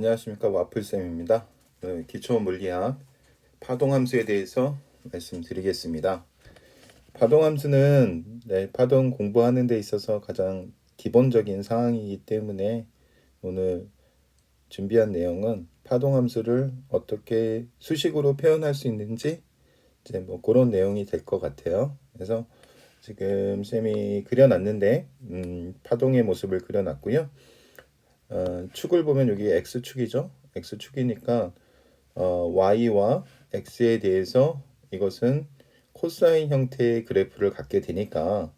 안녕하십니까, 와플쌤입니다. 오늘 기초 물리학 파동함수에 대해서 말씀드리겠습니다. 파동함수는 파동 공부하는 데 있어서 가장 기본적인 사항이기 때문에 오늘 준비한 내용은 파동함수를 어떻게 수식으로 표현할 수 있는지 이제 뭐 그런 내용이 될 것 같아요. 그래서 지금 쌤이 그려놨는데 파동의 모습을 그려놨고요. 축을 보면 여기 x축이죠. x축이니까 y와 x에 대해서 이것은 코사인 형태의 그래프를 갖게 되니까,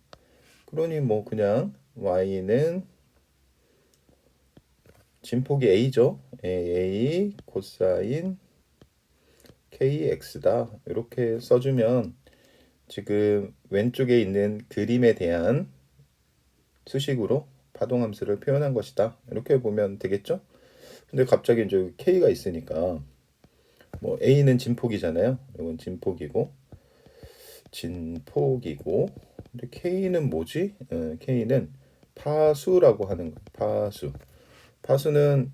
그러니 뭐 그냥 y는 진폭이 a죠. a 코사인 kx다. 이렇게 써주면 지금 왼쪽에 있는 그림에 대한 수식으로 파동함수를 표현한 것이다. 이렇게 보면 되겠죠? 근데 갑자기 이제 k가 있으니까 뭐 a는 진폭이잖아요. 이건 진폭이고 근데 k는 뭐지? k는 파수라고 하는 거예요. 파수는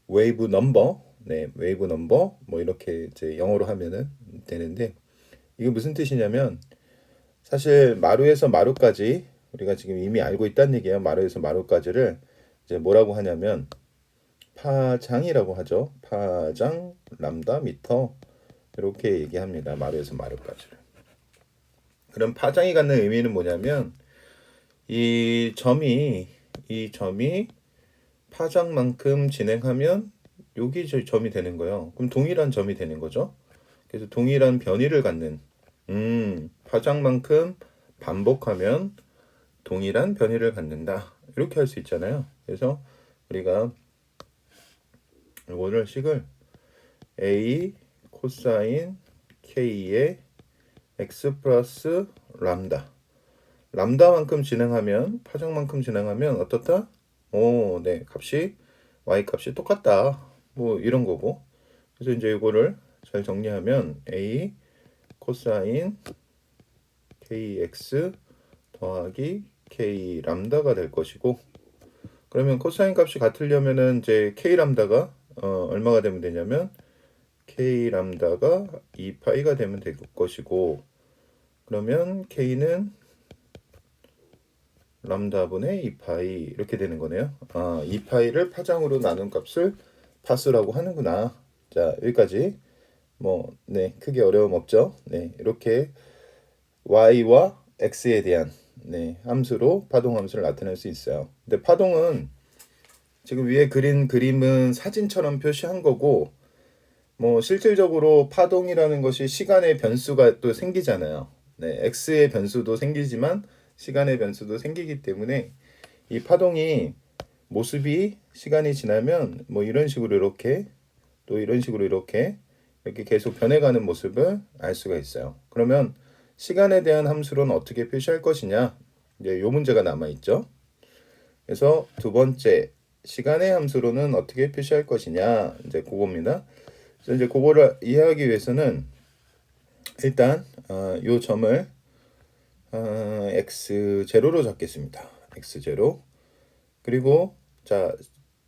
웨이브 넘버. 웨이브 넘버 뭐 이렇게 이제 영어로 하면은 되는데, 이게 무슨 뜻이냐면 사실 마루에서 마루까지 우리가 지금 이미 알고 있다는 얘기예요. 마루에서 마루까지를 이제 뭐라고 하냐면 파장이라고 하죠. 파장 람다 미터 이렇게 얘기합니다. 마루에서 마루까지를. 그럼 파장이 갖는 의미는 뭐냐면 이 점이 파장만큼 진행하면 여기 점이 되는 거예요. 그럼 동일한 점이 되는 거죠. 그래서 동일한 변이를 갖는 파장만큼 반복하면 동일한 변이를 갖는다. 이렇게 할 수 있잖아요. 그래서 우리가 이거를 식을 a 코사인 k의 x 플러스 람다만큼 진행하면 파장만큼 진행하면 어떻다? 값이 y 값이 똑같다. 뭐 이런 거고. 그래서 이제 이거를 잘 정리하면 a 코사인 kx 더하기 k 람다가 될 것이고, 그러면 코사인 값이 같으려면은 이제 k 람다가 얼마가 되면 되냐면 k 람다가 2파이가 되면 될 것이고, 그러면 k는 람다분의 2파이 이렇게 되는 거네요. 2파이를 파장으로 나눈 값을 파수라고 하는구나. 자, 여기까지 크게 어려움 없죠. 이렇게 y와 x에 대한 함수로 파동 함수를 나타낼 수 있어요. 근데 파동은 지금 위에 그린 그림은 사진처럼 표시한 거고, 뭐 실질적으로 파동이라는 것이 시간의 변수가 또 생기잖아요. x의 변수도 생기지만 시간의 변수도 생기기 때문에 이 파동이 모습이 시간이 지나면 뭐 이런 식으로 이렇게 또 이런 식으로 이렇게 계속 변해가는 모습을 알 수가 있어요. 그러면 시간에 대한 함수로는 어떻게 표시할 것이냐? 이제 요 문제가 남아 있죠. 그래서 두 번째 시간의 함수로는 어떻게 표시할 것이냐? 이제 그겁니다. 그래서 이제 그거를 이해하기 위해서는 일단 요 점을 x0로 잡겠습니다. x0. 그리고 자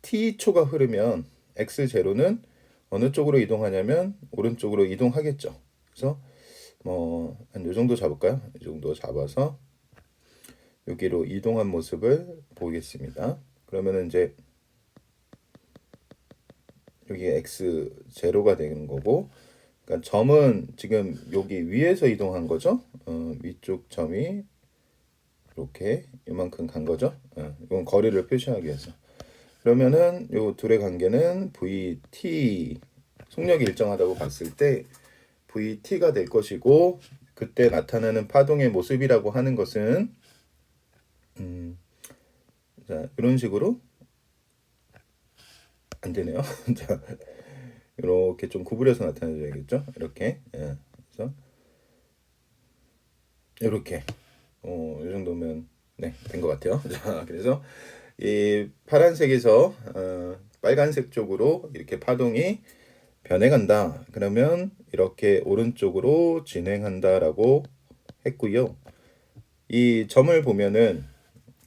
t초가 흐르면 x0는 어느 쪽으로 이동하냐면 오른쪽으로 이동하겠죠. 그래서 뭐 한 요 정도 잡을까요? 이 정도 잡아서 여기로 이동한 모습을 보겠습니다. 그러면은 이제 여기 x0가 되는 거고, 그러니까 점은 지금 여기 위에서 이동한 거죠. 위쪽 점이 이렇게 이만큼 간 거죠. 이건 거리를 표시하기 위해서. 그러면은 요 둘의 관계는 vt, 속력이 일정하다고 봤을 때 vt가 될 것이고, 그때 나타나는 파동의 모습이라고 하는 것은 자 이런 식으로 안 되네요. 자 이렇게 좀 구부려서 나타내줘야겠죠. 이렇게. 그래서 이렇게 이 정도면 된 것 같아요. 자, 그래서 이 파란색에서 빨간색 쪽으로 이렇게 파동이 변해간다. 그러면 이렇게 오른쪽으로 진행한다라고 했고요. 이 점을 보면은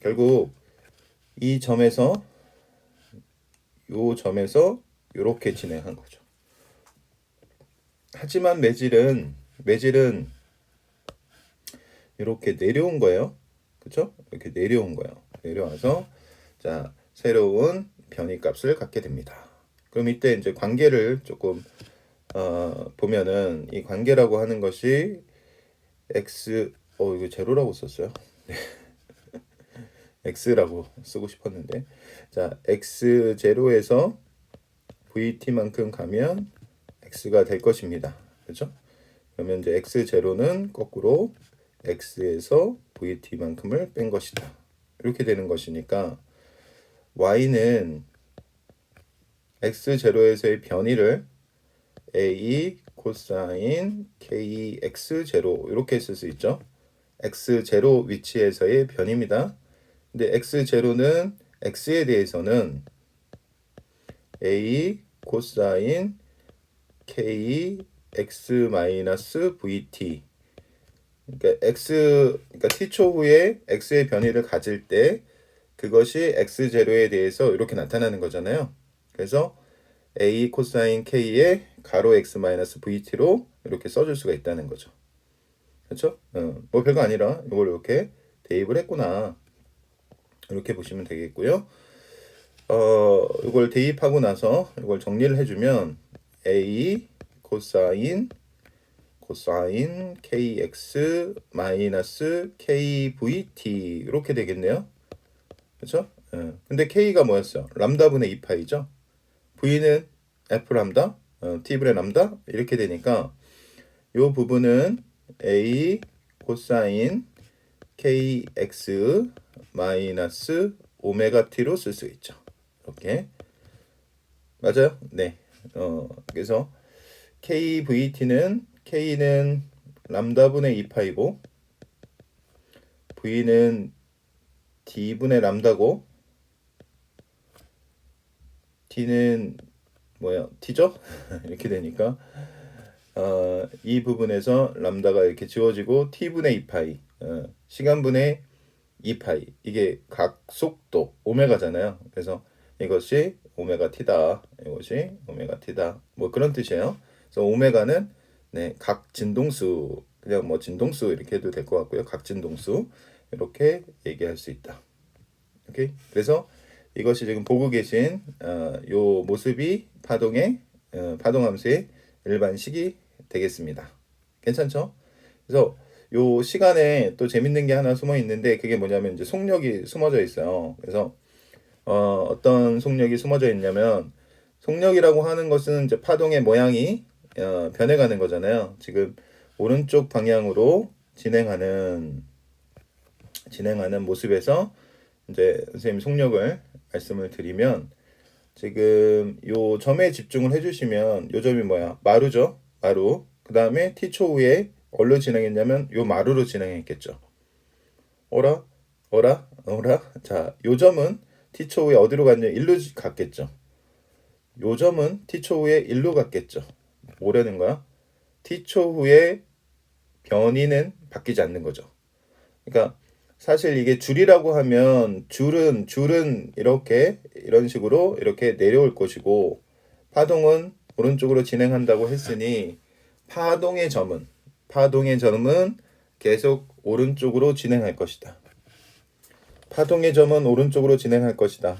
결국 이 점에서 요 점에서 이렇게 진행한 거죠. 하지만 매질은 이렇게 내려온 거예요. 그렇죠? 이렇게 내려온 거예요. 내려와서 자 새로운 변이값을 갖게 됩니다. 그럼 이때 이제 관계를 조금 보면은 이 관계라고 하는 것이 x 이거 제로라고 썼어요. x라고 쓰고 싶었는데 자 x 제로에서 vt만큼 가면 x가 될 것입니다. 그렇죠? 그러면 이제 x 제로는 거꾸로 x에서 vt만큼을 뺀 것이다. 이렇게 되는 것이니까 y는 x 제로에서의 변이를 a 코사인 kx 제로 이렇게 쓸 수 있죠. x 제로 위치에서의 변입니다. 근데 x 제로는 x에 대해서는 a 코사인 k x 마이너스 vt 그러니까 t초 후에 x의 변이를 가질 때 그것이 x 제로에 대해서 이렇게 나타나는 거잖아요. 그래서 a 코사인 k의 가로 x 마이너스 vt로 이렇게 써줄 수가 있다는 거죠. 그렇죠? 뭐 별거 아니라 이걸 이렇게 대입을 했구나. 이렇게 보시면 되겠고요. 이걸 대입하고 나서 이걸 정리를 해주면 a 코사인 kx 마이너스 kvt 이렇게 되겠네요. 그렇죠? 근데 k가 뭐였어요? 람다분의 2파이죠. v는 f 람다, t분의 람다 이렇게 되니까 이 부분은 a 코사인 kx 마이너스 오메가 t로 쓸 수 있죠. 이렇게 맞아요? 네. 그래서 kvt는 k는 람다분의 2파이고 v는 d분의 람다고 t는 뭐야? t죠? 이렇게 되니까 이 부분에서 람다가 이렇게 지워지고 t분의 2파이 시간분의 2파이 이게 각 속도 오메가잖아요. 그래서 이것이 오메가 t다. 이것이 오메가 t다. 뭐 그런 뜻이에요. 그래서 오메가는 네, 각 진동수 그냥 뭐 진동수 이렇게 해도 될 것 같고요. 각 진동수 이렇게 얘기할 수 있다. 오케이. 그래서 이것이 지금 보고 계신 요 모습이 파동의 파동함수의 일반식이 되겠습니다. 괜찮죠? 그래서 요 시간에 또 재밌는 게 하나 숨어 있는데 그게 뭐냐면 이제 속력이 숨어져 있어요. 그래서 어떤 속력이 숨어져 있냐면 속력이라고 하는 것은 이제 파동의 모양이 변해가는 거잖아요. 지금 오른쪽 방향으로 진행하는 모습에서 이제 선생님 속력을 말씀을 드리면 지금 요 점에 집중을 해주시면 요 점이 뭐야? 마루죠. 마루. 그 다음에 t초 후에 어디로 진행했냐면 요 마루로 진행했겠죠. 어라? 자, 요 점은 t초 후에 어디로 갔냐? 1로 갔겠죠. 요 점은 t초 후에 1로 갔겠죠. 뭐라는 거야? t초 후에 변이는 바뀌지 않는 거죠. 그러니까 사실 이게 줄이라고 하면 줄은 이렇게 이런 식으로 이렇게 내려올 것이고 파동은 오른쪽으로 진행한다고 했으니 파동의 점은 계속 오른쪽으로 진행할 것이다. 파동의 점은 오른쪽으로 진행할 것이다.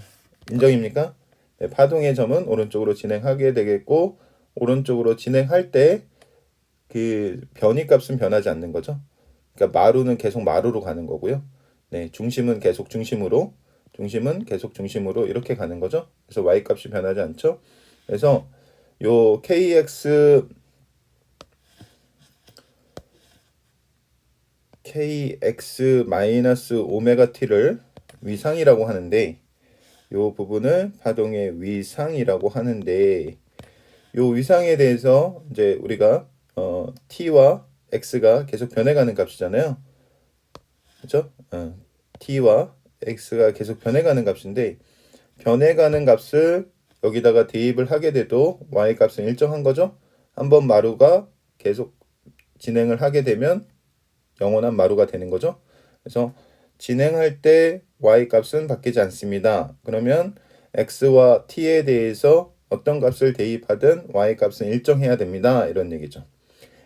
인정입니까? 네, 파동의 점은 오른쪽으로 진행하게 되겠고 오른쪽으로 진행할 때 그 변이 값은 변하지 않는 거죠. 그러니까 마루는 계속 마루로 가는 거고요. 네, 중심은 계속 중심으로 이렇게 가는 거죠. 그래서 y 값이 변하지 않죠. 그래서 요 kx 마이너스 오메가 t를 위상이라고 하는데 요 부분을 파동의 위상이라고 하는데 요 위상에 대해서 이제 우리가 t와 x가 계속 변해가는 값이잖아요. 그렇죠? t와 x가 계속 변해가는 값인데 변해가는 값을 여기다가 대입을 하게 돼도 y 값은 일정한 거죠. 한번 마루가 계속 진행을 하게 되면 영원한 마루가 되는 거죠. 그래서 진행할 때 y 값은 바뀌지 않습니다. 그러면 x와 t에 대해서 어떤 값을 대입하든 y 값은 일정해야 됩니다. 이런 얘기죠.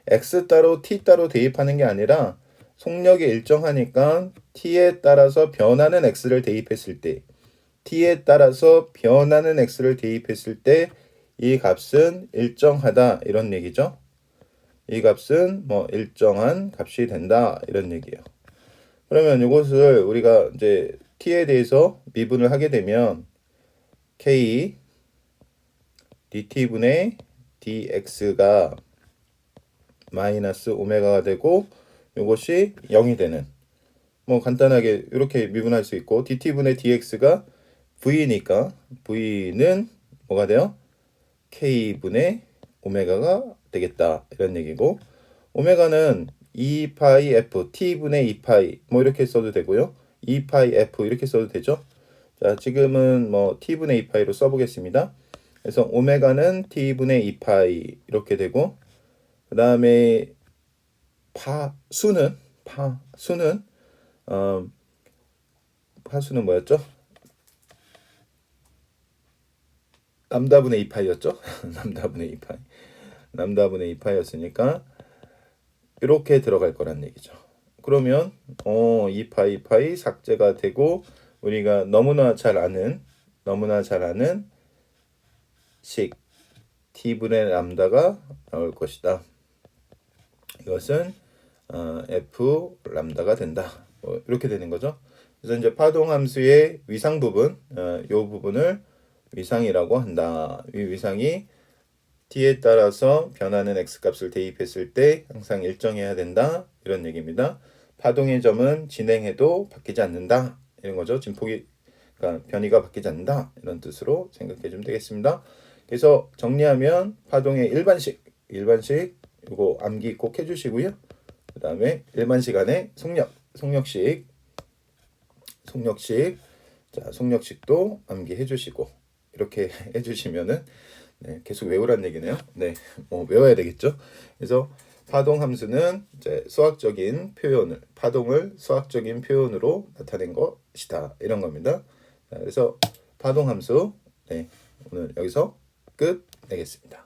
x 따로 t 따로 대입하는 게 아니라 속력이 일정하니까 t에 따라서 변하는 x를 대입했을 때 t에 따라서 변하는 x를 대입했을 때 이 값은 일정하다 이런 얘기죠. 이 값은 뭐 일정한 값이 된다 이런 얘기예요. 그러면 이것을 우리가 이제 t에 대해서 미분을 하게 되면 k dt분의 dx가 마이너스 오메가가 되고 이것이 0이 되는 뭐 간단하게 이렇게 미분할 수 있고 dt분의 dx가 v니까 v는 뭐가 돼요? k분의 오메가가 되겠다 이런 얘기고 오메가는 2파이 f t분의 2파이 뭐 이렇게 써도 되고요 2파이 f 이렇게 써도 되죠. 자 지금은 뭐 t분의 2파이로 써보겠습니다. 그래서 오메가는 t분의 2파이 이렇게 되고 그 다음에 파수는 파수는 뭐였죠? 람다분의 2파이였죠? 람다분의 2파이였으니까 이렇게 들어갈 거란 얘기죠. 그러면 2파이 2파이 삭제가 되고 우리가 너무나 잘 아는 식 t분의 람다가 나올 것이다. 이것은 f 람다가 된다. 이렇게 되는 거죠. 그래서 이제 파동 함수의 위상 부분, 이 부분을 위상이라고 한다. 이 위상이 t에 따라서 변하는 x 값을 대입했을 때 항상 일정해야 된다. 이런 얘기입니다. 파동의 점은 진행해도 바뀌지 않는다. 이런 거죠. 진폭이 그러니까 변이가 바뀌지 않는다. 이런 뜻으로 생각해 주면 되겠습니다. 그래서 정리하면 파동의 일반식 이거 암기 꼭 해주시고요. 그 다음에 일반식 안에 속력식 자 속력식도 암기해 주시고 이렇게 해주시면은 네, 계속 외우란 얘기네요. 네, 뭐 외워야 되겠죠. 그래서 파동 함수는 이제 파동을 수학적인 표현으로 나타낸 것이다 이런 겁니다. 자, 그래서 파동 함수 네, 오늘 여기서 끝 내겠습니다.